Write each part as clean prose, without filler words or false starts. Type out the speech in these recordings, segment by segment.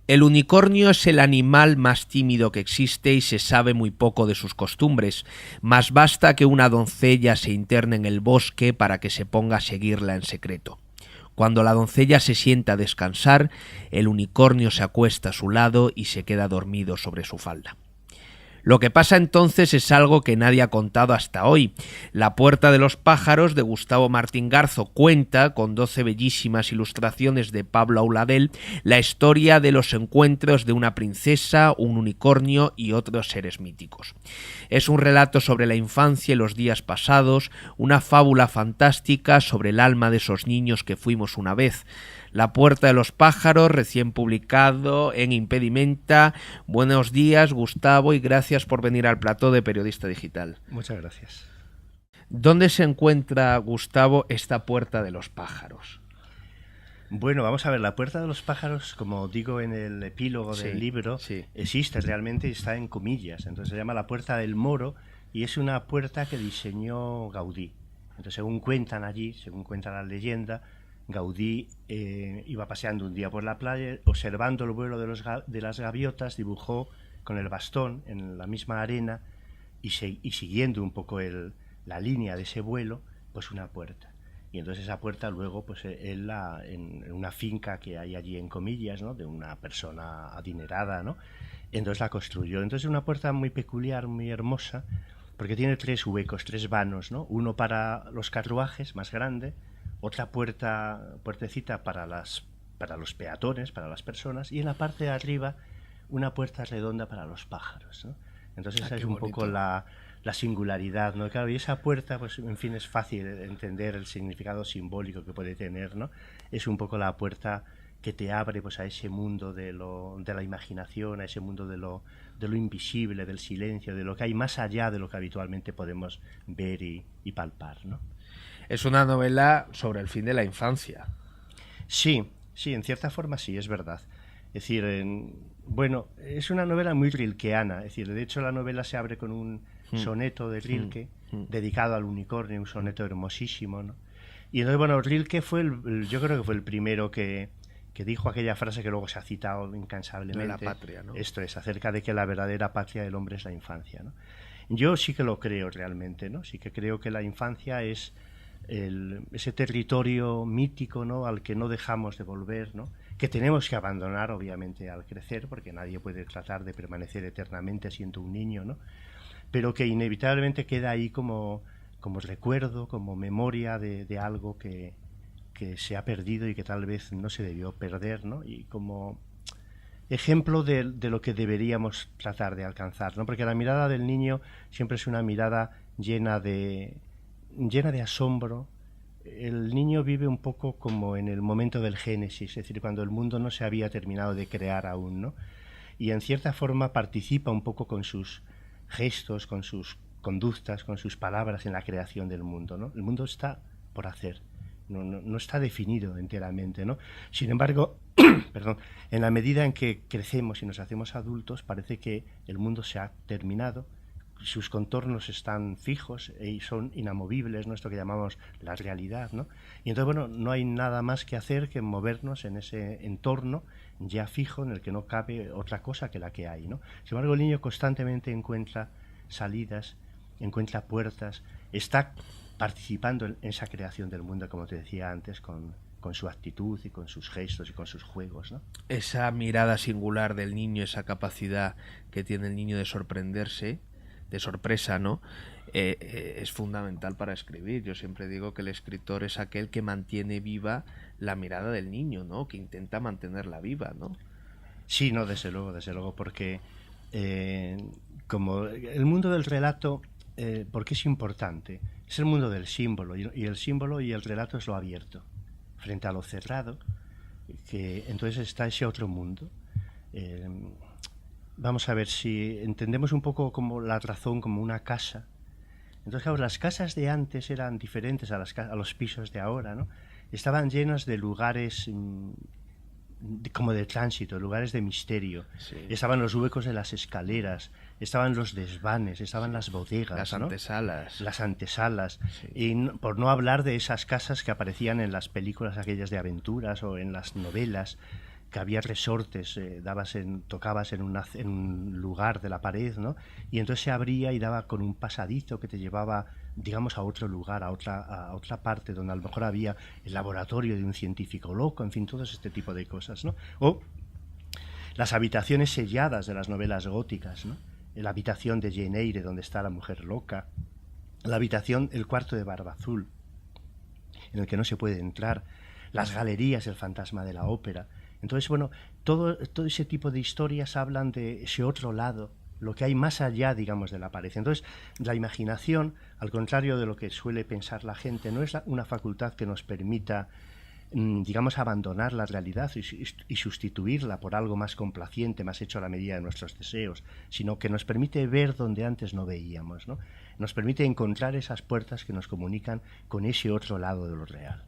El unicornio es el animal más tímido que existe y se sabe muy poco de sus costumbres, mas basta que una doncella se interne en el bosque para que se ponga a seguirla en secreto. Cuando la doncella se sienta a descansar, el unicornio se acuesta a su lado y se queda dormido sobre su falda. Lo que pasa entonces es algo que nadie ha contado hasta hoy. La puerta de los pájaros de Gustavo Martín Garzo cuenta, con 12 bellísimas ilustraciones de Pablo Auladel, la historia de los encuentros de una princesa, un unicornio y otros seres míticos. Es un relato sobre la infancia y los días pasados, una fábula fantástica sobre el alma de esos niños que fuimos una vez. La puerta de los pájaros, recién publicado en Impedimenta. Buenos días, Gustavo, y gracias por venir al plató de Periodista Digital. Muchas gracias. ¿Dónde se encuentra, Gustavo, esta puerta de los pájaros? Bueno, vamos a ver, la puerta de los pájaros, como digo en el epílogo del libro, existe realmente y está en comillas. Entonces se llama la Puerta del Moro y es una puerta que diseñó Gaudí. Entonces, según cuentan allí, según cuenta la leyenda, Gaudí iba paseando un día por la playa, observando el vuelo de las gaviotas, dibujó con el bastón en la misma arena y siguiendo un poco la línea de ese vuelo, pues una puerta. Y entonces esa puerta luego, pues él en una finca que hay allí en comillas, ¿no?, de una persona adinerada, ¿no?, entonces la construyó. Entonces es una puerta muy peculiar, muy hermosa, porque tiene 3 huecos, 3 vanos, ¿no? Uno para los carruajes, más grande, otra puertecita para los peatones, para las personas, y en la parte de arriba una puerta redonda para los pájaros, ¿no? Entonces esa es un poco la singularidad, ¿no? Claro, y esa puerta, pues en fin, es fácil entender el significado simbólico que puede tener, ¿no? Es un poco la puerta que te abre, pues, a ese mundo de la imaginación, a ese mundo de lo invisible, del silencio, de lo que hay más allá de lo que habitualmente podemos ver y palpar, ¿no? Es una novela sobre el fin de la infancia. Sí, en cierta forma sí, es verdad. Es decir, bueno, es una novela muy rilkeana. Es decir, de hecho la novela se abre con un soneto de Rilke dedicado al unicornio, un soneto hermosísimo, ¿no? Y entonces, bueno, Rilke fue yo creo que fue el primero que dijo aquella frase que luego se ha citado incansablemente. De la patria, ¿no? Esto es, acerca de que la verdadera patria del hombre es la infancia, ¿no? Yo sí que lo creo realmente, ¿no? Sí que creo que la infancia es ese territorio mítico, ¿no?, al que no dejamos de volver, ¿no?, que tenemos que abandonar obviamente al crecer, porque nadie puede tratar de permanecer eternamente siendo un niño, ¿no?, pero que inevitablemente queda ahí como recuerdo, como memoria de algo que se ha perdido y que tal vez no se debió perder, ¿no?, y como ejemplo de lo que deberíamos tratar de alcanzar, ¿no?, porque la mirada del niño siempre es una mirada llena de asombro. El niño vive un poco como en el momento del Génesis, es decir, cuando el mundo no se había terminado de crear aún, ¿no? Y en cierta forma participa un poco con sus gestos, con sus conductas, con sus palabras en la creación del mundo, ¿no? El mundo está por hacer, no está definido enteramente, ¿no? Sin embargo, perdón, en la medida en que crecemos y nos hacemos adultos, parece que el mundo se ha terminado, sus contornos están fijos y son inamovibles, ¿no?, esto que llamamos la realidad, ¿no? Y entonces, bueno, no hay nada más que hacer que movernos en ese entorno ya fijo en el que no cabe otra cosa que la que hay, ¿no? Sin embargo, el niño constantemente encuentra salidas, encuentra puertas, está participando en esa creación del mundo, como te decía antes, con su actitud y con sus gestos y con sus juegos, ¿no? Esa mirada singular del niño, esa capacidad que tiene el niño de sorprenderse, de sorpresa, ¿no?, es fundamental para escribir. Yo siempre digo que el escritor es aquel que mantiene viva la mirada del niño, ¿no?, que intenta mantenerla viva, ¿no? Sí, no, desde luego, porque como el mundo del relato, ¿por qué es importante? Es el mundo del símbolo, y el símbolo y el relato es lo abierto frente a lo cerrado, que entonces está ese otro mundo. Vamos a ver, si entendemos un poco como la razón como una casa. Entonces, claro, las casas de antes eran diferentes a los pisos de ahora, ¿no? Estaban llenas de lugares como de tránsito, lugares de misterio. Sí. Estaban los huecos de las escaleras, estaban los desvanes, estaban las bodegas, las antesalas, ¿no?, las antesalas. Sí. Y por no hablar de esas casas que aparecían en las películas aquellas de aventuras o en las novelas, que había resortes, tocabas en un lugar de la pared, ¿no? Y entonces se abría y daba con un pasadizo que te llevaba, digamos, a otro lugar, a otra parte, donde a lo mejor había el laboratorio de un científico loco, en fin, todo este tipo de cosas, ¿no? O las habitaciones selladas de las novelas góticas, ¿no? La habitación de Jane Eyre, donde está la mujer loca, la habitación, el cuarto de Barba Azul, en el que no se puede entrar, las galerías, el fantasma de la ópera. Entonces, bueno, todo ese tipo de historias hablan de ese otro lado, lo que hay más allá, digamos, de la pared. Entonces, la imaginación, al contrario de lo que suele pensar la gente, no es una facultad que nos permita, digamos, abandonar la realidad y sustituirla por algo más complaciente, más hecho a la medida de nuestros deseos, sino que nos permite ver donde antes no veíamos, ¿no? Nos permite encontrar esas puertas que nos comunican con ese otro lado de lo real.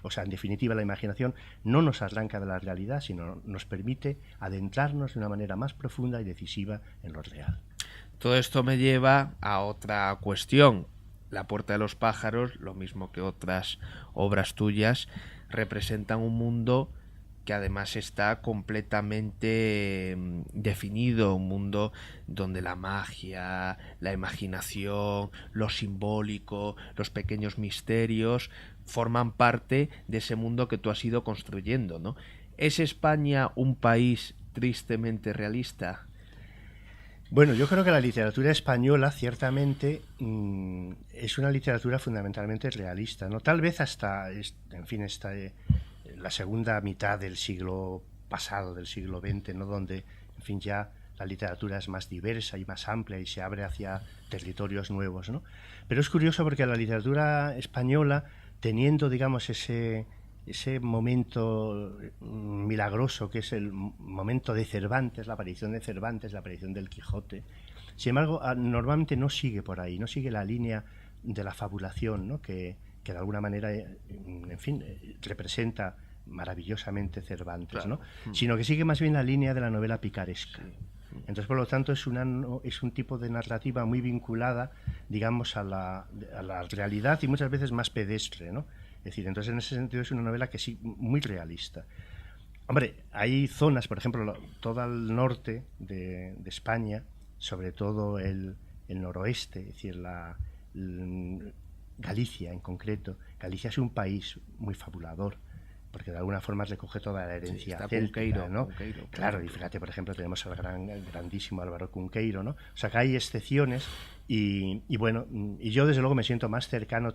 O sea, en definitiva, la imaginación no nos arranca de la realidad, sino nos permite adentrarnos de una manera más profunda y decisiva en lo real. Todo esto me lleva a otra cuestión. La Puerta de los Pájaros, lo mismo que otras obras tuyas, representan un mundo que además está completamente definido, un mundo donde la magia, la imaginación, lo simbólico, los pequeños misterios forman parte de ese mundo que tú has ido construyendo, ¿no? ¿Es España un país tristemente realista? Bueno, yo creo que la literatura española ciertamente es una literatura fundamentalmente realista, ¿no? Tal vez hasta, en fin, la segunda mitad del siglo pasado, del siglo XX, ¿no? Donde, en fin, ya la literatura es más diversa y más amplia y se abre hacia territorios nuevos, ¿no? Pero es curioso porque la literatura española, teniendo, digamos, ese momento milagroso que es el momento de Cervantes, la aparición de Cervantes, la aparición del Quijote, sin embargo, normalmente no sigue por ahí, no sigue la línea de la fabulación, ¿no? que de alguna manera, en fin, representa maravillosamente Cervantes, claro, ¿no? Sino que sigue más bien la línea de la novela picaresca. Sí. Entonces, por lo tanto, es un tipo de narrativa muy vinculada, digamos, a la realidad y muchas veces más pedestre, ¿no? Es decir, entonces en ese sentido es una novela que sí, muy realista. Hombre, hay zonas, por ejemplo, todo el norte de España, sobre todo el noroeste, es decir, Galicia en concreto. Galicia es un país muy fabulador, porque de alguna forma recoge toda la herencia céltica, ¿no? Cunqueiro, claro, y fíjate, por ejemplo, tenemos al grandísimo Álvaro Cunqueiro, ¿no? O sea, que hay excepciones y bueno, y yo desde luego me siento más cercano,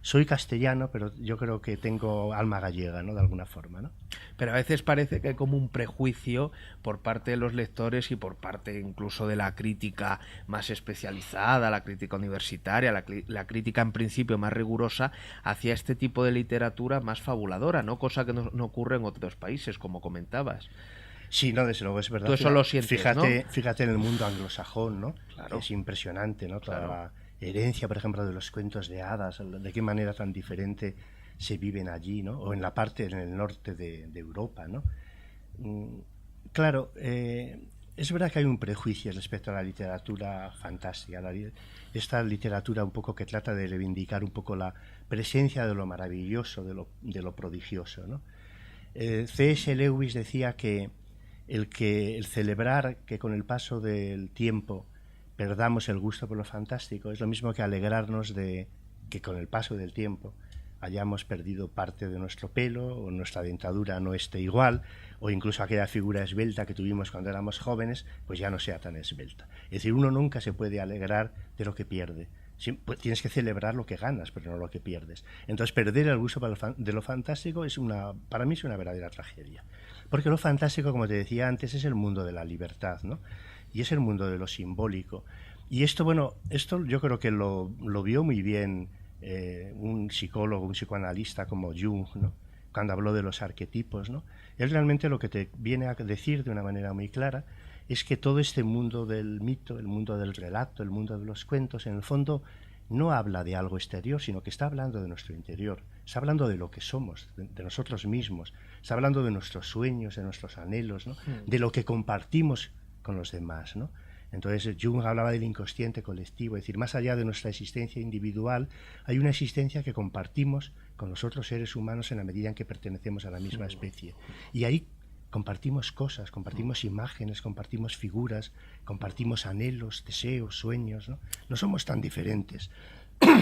soy castellano, pero yo creo que tengo alma gallega, ¿no? De alguna forma, ¿no? Pero a veces parece que hay como un prejuicio por parte de los lectores y por parte incluso de la crítica más especializada, la crítica universitaria, la crítica en principio más rigurosa hacia este tipo de literatura más fabuladora, ¿no? Cosa que no ocurre en otros países, como comentabas. Sí, no, desde luego es verdad. Tú eso lo sientes, fíjate en el mundo anglosajón, ¿no? Claro. Es impresionante, ¿no? Toda la herencia, por ejemplo, de los cuentos de hadas, de qué manera tan diferente se viven allí, ¿no? O en el norte de Europa, ¿no? Claro, es verdad que hay un prejuicio respecto a la literatura fantástica, esta literatura un poco que trata de reivindicar un poco la presencia de lo maravilloso, de lo prodigioso, ¿no? C.S. Lewis decía que el celebrar que con el paso del tiempo perdamos el gusto por lo fantástico es lo mismo que alegrarnos de que con el paso del tiempo hayamos perdido parte de nuestro pelo o nuestra dentadura no esté igual, o incluso aquella figura esbelta que tuvimos cuando éramos jóvenes pues ya no sea tan esbelta. Es decir, uno nunca se puede alegrar de lo que pierde. Pues tienes que celebrar lo que ganas, pero no lo que pierdes. Entonces, perder el gusto de lo fantástico para mí es una verdadera tragedia. Porque lo fantástico, como te decía antes, es el mundo de la libertad, ¿no? Y es el mundo de lo simbólico. Y esto yo creo que lo vio muy bien un psicólogo, un psicoanalista como Jung, ¿no? Cuando habló de los arquetipos, ¿no? Él realmente lo que te viene a decir de una manera muy clara es que todo este mundo del mito, el mundo del relato, el mundo de los cuentos, en el fondo no habla de algo exterior, sino que está hablando de nuestro interior, está hablando de lo que somos, de nosotros mismos, está hablando de nuestros sueños, de nuestros anhelos, ¿no? De lo que compartimos con los demás, ¿no? Entonces Jung hablaba del inconsciente colectivo, es decir, más allá de nuestra existencia individual, hay una existencia que compartimos con los otros seres humanos en la medida en que pertenecemos a la misma especie. Y ahí compartimos cosas, compartimos imágenes, compartimos figuras, compartimos anhelos, deseos, sueños, ¿no? No somos tan diferentes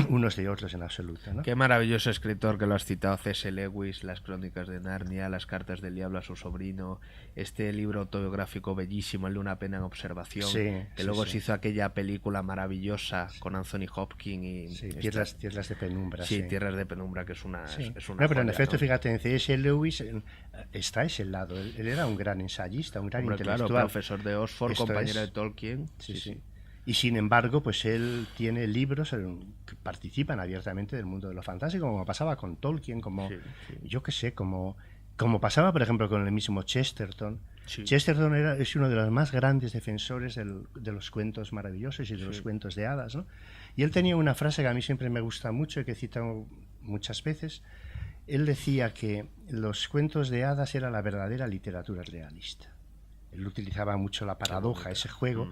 unos de otros en absoluto, ¿no? Qué maravilloso escritor que lo has citado, C.S. Lewis, Las Crónicas de Narnia, Las Cartas del Diablo a su sobrino, este libro autobiográfico bellísimo, El de una pena en observación, que luego se hizo aquella película maravillosa con Anthony Hopkins y Tierras de Penumbra. Sí, Tierras de Penumbra, que es una No, pero en efecto, ¿no? Fíjate, en C.S. Lewis está ese lado. Él era un gran ensayista, un gran intelectual. Claro, profesor de Oxford, compañero de Tolkien. Sí. Y sin embargo, pues él tiene libros que participan abiertamente del mundo de lo fantástico, como pasaba con Tolkien, como yo qué sé, como pasaba, por ejemplo, con el mismo Chesterton. Sí. Chesterton es uno de los más grandes defensores de los cuentos maravillosos y de los cuentos de hadas, ¿no? Y él tenía una frase que a mí siempre me gusta mucho y que he citado muchas veces. Él decía que los cuentos de hadas era la verdadera literatura realista. Él utilizaba mucho la paradoja, ese juego.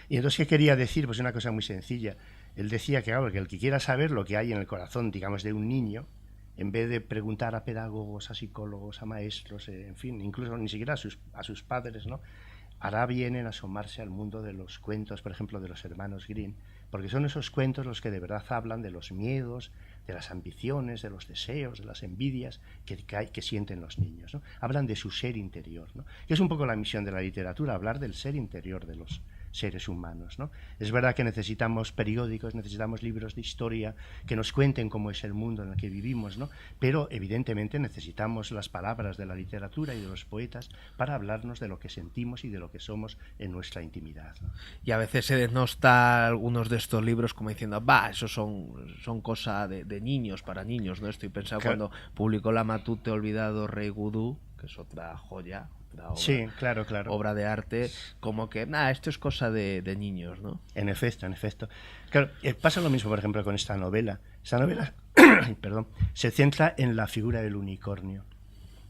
Y entonces, ¿qué quería decir? Pues una cosa muy sencilla. Él decía que, claro, que el que quiera saber lo que hay en el corazón, digamos, de un niño, en vez de preguntar a pedagogos, a psicólogos, a maestros, en fin, incluso ni siquiera a sus padres, ¿no?, hará bien en asomarse al mundo de los cuentos, por ejemplo, de los hermanos Grimm, porque son esos cuentos los que de verdad hablan de los miedos, de las ambiciones, de los deseos, de las envidias que sienten los niños, ¿no? Hablan de su ser interior, ¿no? Que es un poco la misión de la literatura, hablar del ser interior de los seres humanos, ¿no? Es verdad que necesitamos periódicos, necesitamos libros de historia que nos cuenten cómo es el mundo en el que vivimos, ¿no? Pero evidentemente necesitamos las palabras de la literatura y de los poetas para hablarnos de lo que sentimos y de lo que somos en nuestra intimidad, ¿no? Y a veces se denosta algunos de estos libros como diciendo, eso son cosa de niños, para niños, ¿no? Estoy pensando cuando publicó La Matute Olvidado Rey Gudú, que es otra joya, obra de arte, como que esto es cosa de niños, ¿no? En efecto. Claro, pasa lo mismo, por ejemplo, con esta novela. Esta novela se centra en la figura del unicornio.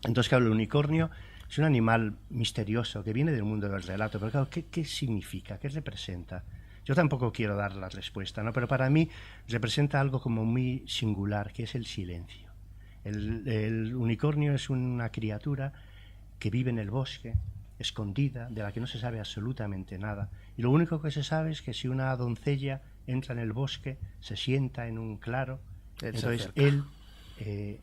Entonces, claro, el unicornio es un animal misterioso que viene del mundo del relato, pero claro, ¿qué significa? ¿Qué representa? Yo tampoco quiero dar la respuesta, ¿no? Pero para mí representa algo como muy singular, que es el silencio. El unicornio es una criatura que vive en el bosque, escondida, de la que no se sabe absolutamente nada. Y lo único que se sabe es que si una doncella entra en el bosque, se sienta en un claro, entonces él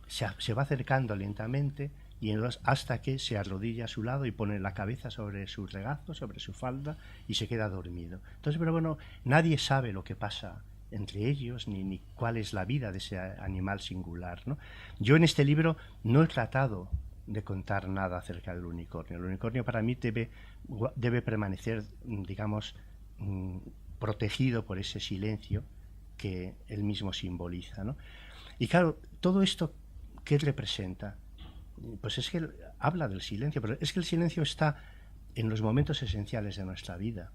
se va acercando lentamente y entonces hasta que se arrodilla a su lado y pone la cabeza sobre su regazo, sobre su falda, y se queda dormido. Entonces, pero bueno, nadie sabe lo que pasa entre ellos, ni cuál es la vida de ese animal singular, ¿no? Yo en este libro no he tratado de contar nada acerca del unicornio. El unicornio para mí debe permanecer, digamos, protegido por ese silencio que él mismo simboliza, ¿no? Y claro, todo esto, ¿qué representa? Pues es que habla del silencio, pero es que el silencio está en los momentos esenciales de nuestra vida,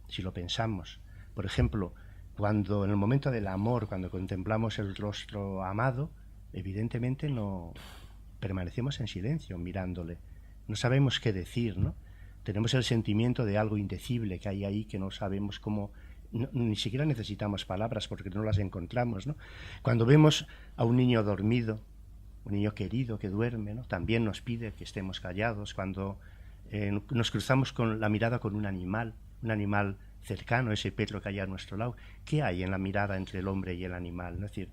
si lo pensamos. Por ejemplo, cuando en el momento del amor, cuando contemplamos el rostro amado, evidentemente no permanecemos en silencio mirándole, no sabemos qué decir, ¿no? Tenemos el sentimiento de algo indecible que hay ahí, que no sabemos cómo, ni siquiera necesitamos palabras porque no las encontramos, ¿no? Cuando vemos a un niño dormido, un niño querido que duerme, ¿no?, también nos pide que estemos callados. Cuando nos cruzamos con la mirada con un animal cercano, ese perro que hay a nuestro lado, ¿qué hay en la mirada entre el hombre y el animal? Es decir,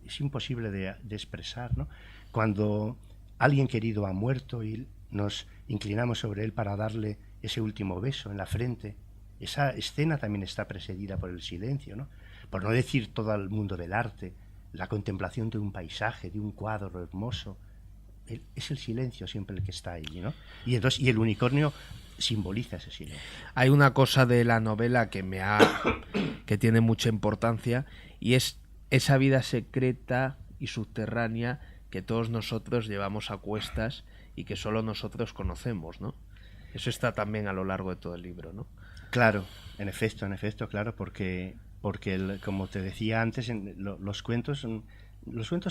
es imposible de expresar, ¿no? Cuando alguien querido ha muerto y nos inclinamos sobre él para darle ese último beso en la frente, esa escena también está precedida por el silencio, ¿no? Por no decir todo el mundo del arte, la contemplación de un paisaje, de un cuadro hermoso. Es el silencio siempre el que está ahí, ¿no? Y el unicornio simboliza ese silencio. Hay una cosa de la novela que tiene mucha importancia, y es esa vida secreta y subterránea que todos nosotros llevamos a cuestas y que solo nosotros conocemos, ¿no? Eso está también a lo largo de todo el libro, ¿no? Claro, en efecto, claro, porque como te decía antes, los cuentos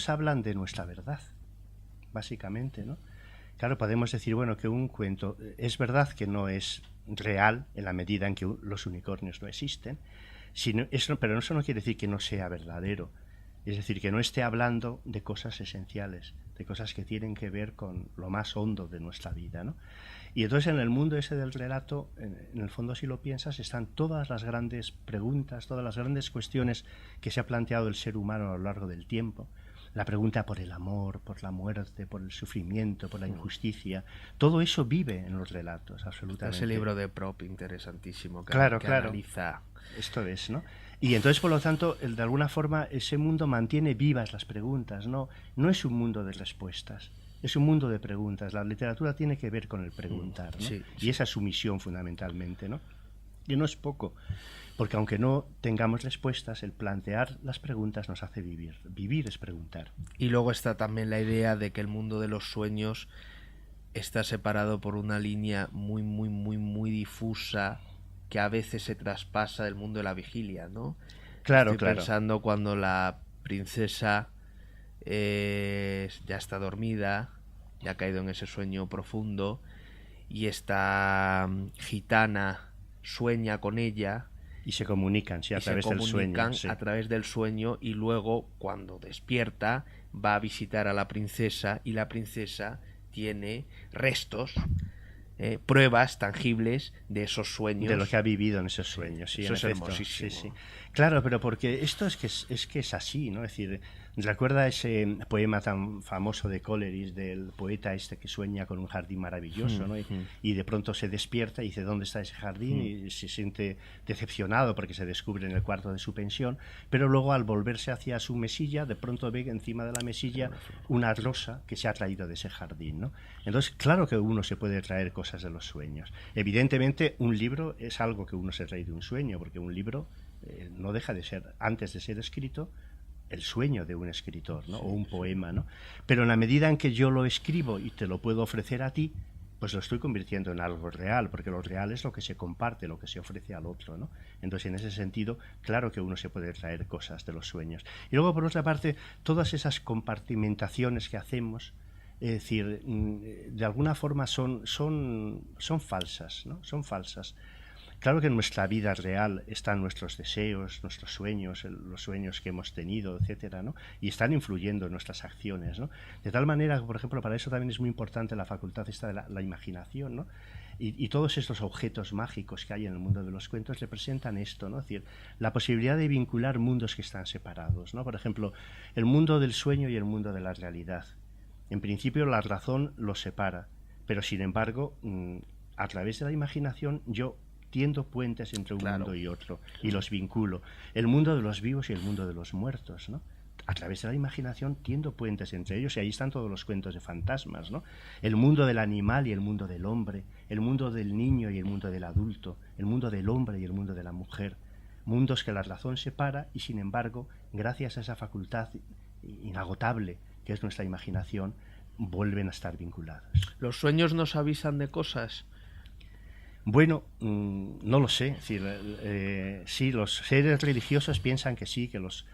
hablan de nuestra verdad, básicamente, ¿no? Claro, podemos decir, bueno, que un cuento es verdad que no es real en la medida en que los unicornios no existen, pero eso no quiere decir que no sea verdadero. Es decir, que no esté hablando de cosas esenciales, de cosas que tienen que ver con lo más hondo de nuestra vida, ¿no? Y entonces en el mundo ese del relato, en el fondo si lo piensas, están todas las grandes preguntas, todas las grandes cuestiones que se ha planteado el ser humano a lo largo del tiempo. La pregunta por el amor, por la muerte, por el sufrimiento, por la injusticia, todo eso vive en los relatos, absolutamente. Ese libro de Propp interesantísimo que claro. analiza. Esto es, ¿no? Y entonces, por lo tanto, de alguna forma, ese mundo mantiene vivas las preguntas, ¿no? No es un mundo de respuestas, es un mundo de preguntas. La literatura tiene que ver con el preguntar, ¿no? Sí. Y esa es su misión fundamentalmente, ¿no? Y no es poco, porque aunque no tengamos respuestas, el plantear las preguntas nos hace vivir. Vivir es preguntar. Y luego está también la idea de que el mundo de los sueños está separado por una línea muy difusa que a veces se traspasa del mundo de la vigilia, ¿no? Claro. Estoy pensando cuando la princesa ya está dormida, ya ha caído en ese sueño profundo, y esta gitana sueña con ella y se comunican, sí, a través del sueño, sí. A través del sueño, y luego cuando despierta va a visitar a la princesa y la princesa tiene restos, pruebas tangibles de esos sueños, de lo que ha vivido en esos sueños. Sí, eso en es efecto. hermosísimo. Sí. Claro, pero porque esto es que es así, ¿no? Es decir, recuerda ese poema tan famoso de Coleridge, del poeta este que sueña con un jardín maravilloso, ¿no? Y de pronto se despierta y dice, ¿dónde está ese jardín? Y se siente decepcionado porque se descubre en el cuarto de su pensión, pero luego al volverse hacia su mesilla, de pronto ve encima de la mesilla una rosa que se ha traído de ese jardín, ¿no? Entonces, claro que uno se puede traer cosas de los sueños. Evidentemente, un libro es algo que uno se trae de un sueño, porque un libro no deja de ser, antes de ser escrito, el sueño de un escritor, ¿no? O un poema, ¿no? Pero en la medida en que yo lo escribo y te lo puedo ofrecer a ti, pues lo estoy convirtiendo en algo real, porque lo real es lo que se comparte, lo que se ofrece al otro, ¿no? Entonces, en ese sentido, claro que uno se puede traer cosas de los sueños. Y luego, por otra parte, todas esas compartimentaciones que hacemos, es decir, de alguna forma son falsas, ¿no? Son falsas. Claro que en nuestra vida real están nuestros deseos, nuestros sueños, los sueños que hemos tenido, etcétera, ¿no? Y están influyendo en nuestras acciones, ¿no? De tal manera que, por ejemplo, para eso también es muy importante la facultad esta de la imaginación, ¿no? Y todos estos objetos mágicos que hay en el mundo de los cuentos representan esto, ¿no? Es decir, la posibilidad de vincular mundos que están separados, ¿no? Por ejemplo, el mundo del sueño y el mundo de la realidad. En principio la razón los separa, pero sin embargo, a través de la imaginación yo tiendo puentes entre un mundo y otro y los vinculo. El mundo de los vivos y el mundo de los muertos, ¿no? A través de la imaginación tiendo puentes entre ellos y ahí están todos los cuentos de fantasmas, ¿no? El mundo del animal y el mundo del hombre, el mundo del niño y el mundo del adulto, el mundo del hombre y el mundo de la mujer. Mundos que la razón separa y sin embargo, gracias a esa facultad inagotable que es nuestra imaginación, vuelven a estar vinculados. ¿Los sueños nos avisan de cosas? Bueno, no lo sé. Es decir, sí, los seres religiosos piensan que sí, que los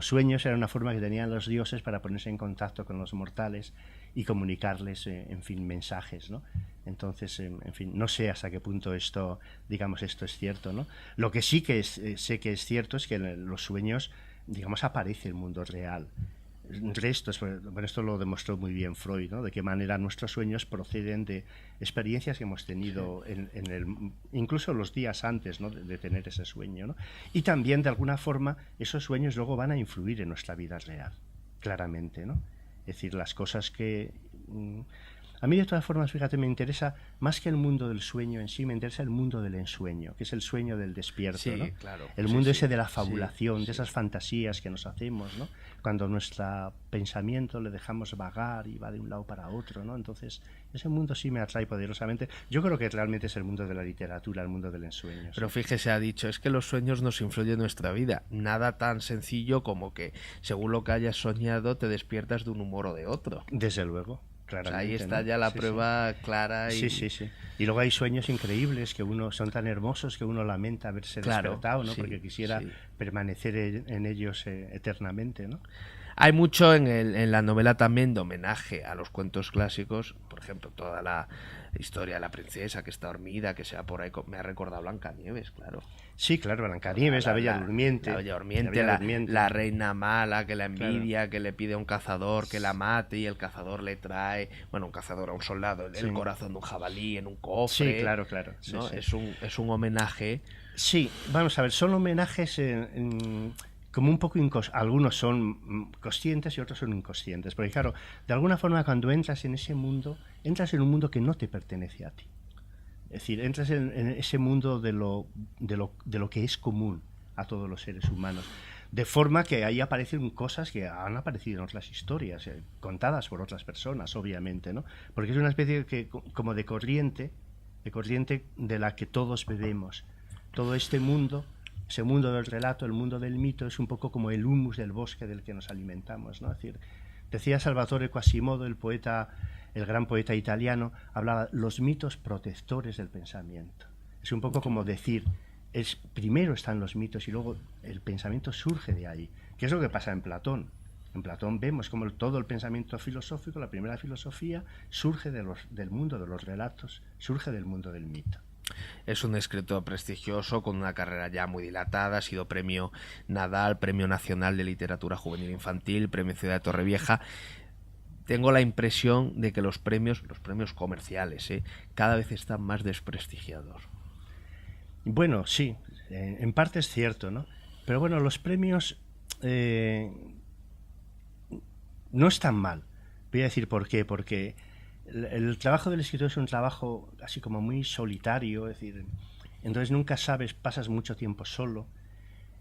sueños eran una forma que tenían los dioses para ponerse en contacto con los mortales y comunicarles, en fin, mensajes, ¿no? Entonces, en fin, no sé hasta qué punto esto es cierto, ¿no? Lo que sí que sé que es cierto es que en los sueños, digamos, aparece el mundo real. Restos, bueno, esto lo demostró muy bien Freud, ¿no? De qué manera nuestros sueños proceden de experiencias que hemos tenido incluso los días antes, ¿no? de tener ese sueño, ¿no? Y también de alguna forma esos sueños luego van a influir en nuestra vida real, claramente, ¿no? Es decir, las cosas que a mí de todas formas, fíjate, me interesa más que el mundo del sueño en sí, me interesa el mundo del ensueño, que es el sueño del despierto, sí, ¿no? Claro. El mundo ese de la fabulación, de esas fantasías que nos hacemos, ¿no? Cuando nuestro pensamiento le dejamos vagar y va de un lado para otro, ¿no? Entonces, ese mundo sí me atrae poderosamente. Yo creo que realmente es el mundo de la literatura, el mundo del ensueño. Pero fíjese, ha dicho, es que los sueños nos influyen en nuestra vida. Nada tan sencillo como que, según lo que hayas soñado, te despiertas de un humor o de otro. Desde luego. O sea, ahí está, ¿no? Ya la prueba clara. Sí. Y luego hay sueños increíbles que son tan hermosos que uno lamenta haberse despertado, ¿no? Porque quisiera permanecer en ellos eternamente, ¿no? Hay mucho en la novela también de homenaje a los cuentos clásicos, por ejemplo, toda la historia de la princesa que está dormida, que sea por ahí, me ha recordado Blancanieves, claro. Sí, claro, Blancanieves, la Bella Durmiente. La Bella Durmiente, la reina mala que la envidia, claro, que le pide a un cazador que la mate y el cazador le trae, bueno, un cazador, a un soldado, el corazón de un jabalí en un cofre. Sí, claro, claro. Sí, ¿no? sí. Es un homenaje. Sí, vamos a ver, son homenajes como un poco algunos son conscientes y otros son inconscientes, porque claro, de alguna forma cuando entras en ese mundo, entras en un mundo que no te pertenece a ti. Es decir, entras en ese mundo de lo que es común a todos los seres humanos. De forma que ahí aparecen cosas que han aparecido en otras historias, contadas por otras personas, obviamente, ¿no? Porque es una especie como de corriente de la que todos bebemos. Todo este mundo, ese mundo del relato, el mundo del mito, es un poco como el humus del bosque del que nos alimentamos, ¿no? Es decir, decía Salvatore Quasimodo, el gran poeta italiano, hablaba de los mitos protectores del pensamiento. Es un poco como decir, primero están los mitos y luego el pensamiento surge de ahí, que es lo que pasa en Platón. En Platón vemos como todo el pensamiento filosófico, la primera filosofía, surge del mundo de los relatos, surge del mundo del mito. Es un escritor prestigioso con una carrera ya muy dilatada, ha sido premio Nadal, premio nacional de literatura juvenil infantil, premio Ciudad de Torrevieja. Tengo la impresión de que los premios comerciales, cada vez están más desprestigiados. Bueno, sí, en parte es cierto, ¿no? Pero bueno, los premios no están mal. Voy a decir por qué, porque el trabajo del escritor es un trabajo así como muy solitario, es decir, entonces nunca sabes, pasas mucho tiempo solo,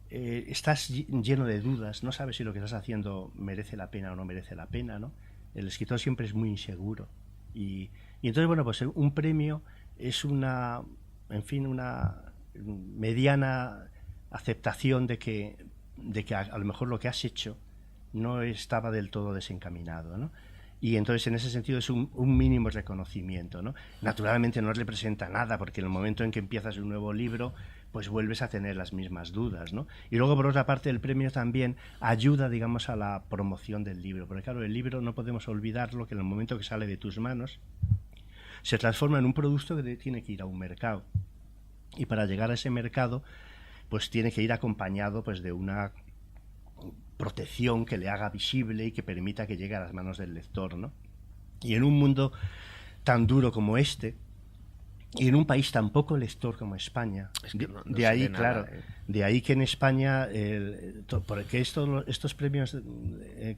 estás lleno de dudas, no sabes si lo que estás haciendo merece la pena o no merece la pena, ¿no? El escritor siempre es muy inseguro y entonces, bueno, pues un premio es una mediana aceptación de que a lo mejor lo que has hecho no estaba del todo desencaminado, ¿no? Y entonces en ese sentido es un mínimo reconocimiento, ¿no? Naturalmente no representa nada, porque en el momento en que empiezas un nuevo libro, pues vuelves a tener las mismas dudas, ¿no? Y luego, por otra parte, el premio también ayuda, digamos, a la promoción del libro, porque claro, el libro no podemos olvidarlo, que en el momento que sale de tus manos se transforma en un producto que tiene que ir a un mercado, y para llegar a ese mercado pues tiene que ir acompañado pues de una protección que le haga visible y que permita que llegue a las manos del lector, ¿no? Y en un mundo tan duro como este, y en un país tan poco lector como España, es que no de ahí, claro, nada, de ahí que en España, porque estos premios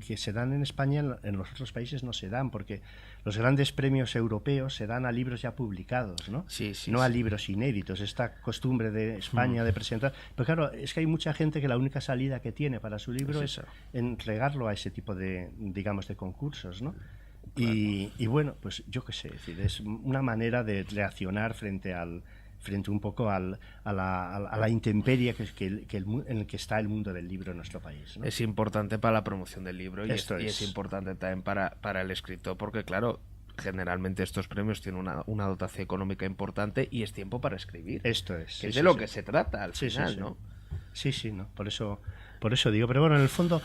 que se dan en España, en los otros países no se dan, porque los grandes premios europeos se dan a libros ya publicados, ¿no? Sí, no a libros inéditos, esta costumbre de España de presentar. Pero claro, es que hay mucha gente que la única salida que tiene para su libro es entregarlo a ese tipo de, digamos, de concursos, ¿no? Claro. Y bueno, pues yo qué sé, es una manera de reaccionar frente un poco a la intemperie en el que está el mundo del libro en nuestro país, ¿no? Es importante para la promoción del libro y es importante también para el escritor, porque claro, generalmente estos premios tienen una dotación económica importante y es tiempo para escribir. Esto es. Que es de lo que se trata al final, ¿no? Sí, no, por eso digo, pero bueno, en el fondo,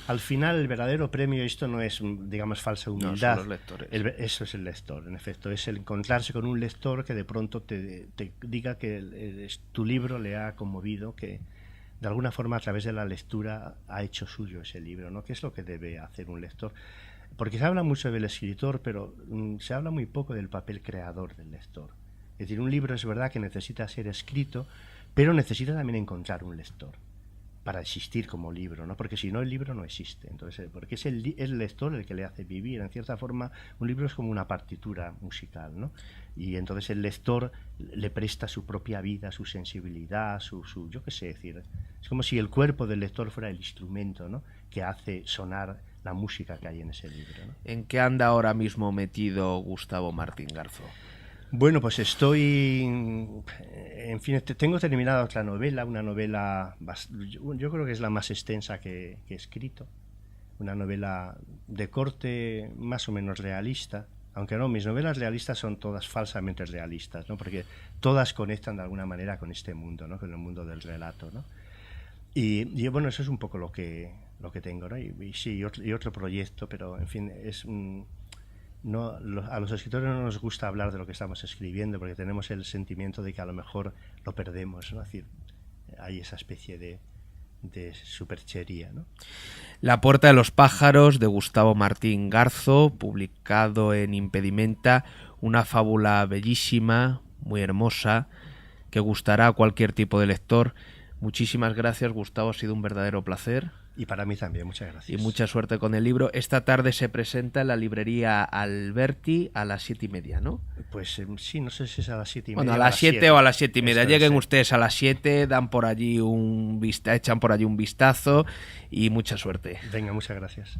al final el verdadero premio, esto no es, digamos, falsa humildad. No, son los lectores. Eso es el lector, en efecto, es el encontrarse con un lector que de pronto te diga que tu libro le ha conmovido, que de alguna forma a través de la lectura ha hecho suyo ese libro, ¿no? ¿Qué es lo que debe hacer un lector? Porque se habla mucho del escritor, pero se habla muy poco del papel creador del lector. Es decir, un libro es verdad que necesita ser escrito, pero necesita también encontrar un lector para existir como libro, ¿no? Porque si no, el libro no existe. Entonces, porque es el lector el que le hace vivir. En cierta forma, un libro es como una partitura musical, ¿no? Y entonces el lector le presta su propia vida, su sensibilidad, yo qué sé decir. Es como si el cuerpo del lector fuera el instrumento, ¿no?, que hace sonar la música que hay en ese libro, ¿no? ¿En qué anda ahora mismo metido Gustavo Martín Garzó? Bueno, pues estoy, en fin, tengo terminada otra novela, una novela, yo creo que es la más extensa que he escrito, una novela de corte más o menos realista, aunque no, mis novelas realistas son todas falsamente realistas, ¿no? Porque todas conectan de alguna manera con este mundo, ¿no?, con el mundo del relato, ¿no? Y bueno, eso es un poco lo que tengo, ¿no? Y sí, y otro proyecto, pero en fin, no, a los escritores no nos gusta hablar de lo que estamos escribiendo porque tenemos el sentimiento de que a lo mejor lo perdemos, ¿no? Es decir, hay esa especie de superchería, ¿no? La puerta de los pájaros, de Gustavo Martín Garzo, publicado en Impedimenta, una fábula bellísima, muy hermosa, que gustará a cualquier tipo de lector. Muchísimas gracias, Gustavo, ha sido un verdadero placer. Y para mí también, muchas gracias. Y mucha suerte con el libro. Esta tarde se presenta en la librería Alberti a las 7:30, ¿no? Pues sí, no sé si es a las 7:30. Bueno, a las 7 o a las 7:30. Lleguen sí. ustedes a las 7, dan por allí echan por allí un vistazo y mucha suerte. Venga, muchas gracias.